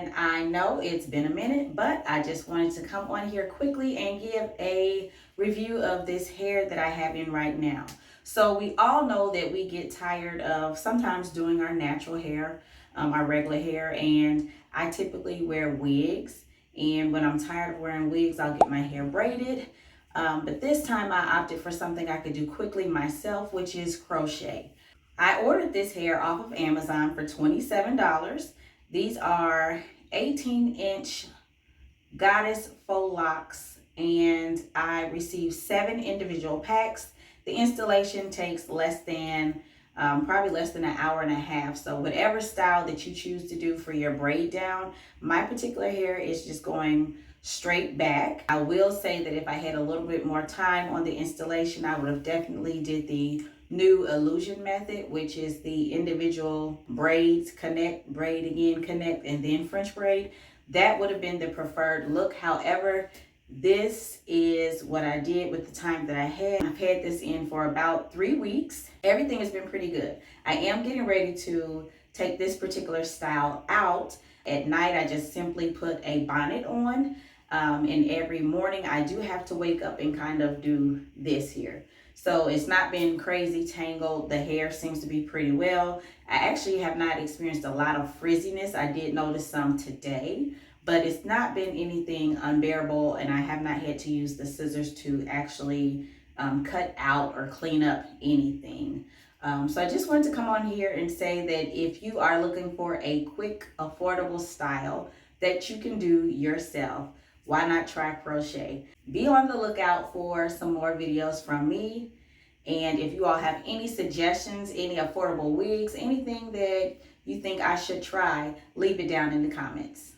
and I know it's been a minute, but I just wanted to come on here quickly and give a review of this hair that I have in right now. So we all know that we get tired of sometimes doing our natural hair, our regular hair, and I typically wear wigs. And when I'm tired of wearing wigs, I'll get my hair braided. But this time I opted for something I could do quickly myself, which is crochet. I ordered this hair off of Amazon for $27. These are 18-inch goddess faux locks, and I received 7 individual packs. The installation takes less than probably less than an hour and a half. So whatever style that you choose to do for your braid down, my particular hair is just going straight back. I will say that if I had a little bit more time on the installation, I would have definitely did the new illusion method, which is the individual braids, connect, braid again, connect, and then French braid. That would have been the preferred look. However, this is what I did with the time that I had. I've had this in for about 3 weeks. Everything has been pretty good. I am getting ready to take this particular style out. At night, I just simply put a bonnet on. And every morning I do have to wake up and kind of do this here. So it's not been crazy tangled. The hair seems to be pretty well. I actually have not experienced a lot of frizziness. I did notice some today, but it's not been anything unbearable, and I have not had to use the scissors to actually cut out or clean up anything. So I just wanted to come on here and say that if you are looking for a quick, affordable style that you can do yourself, why not try crochet? Be on the lookout for some more videos from me. And if you all have any suggestions, any affordable wigs, anything that you think I should try, leave it down in the comments.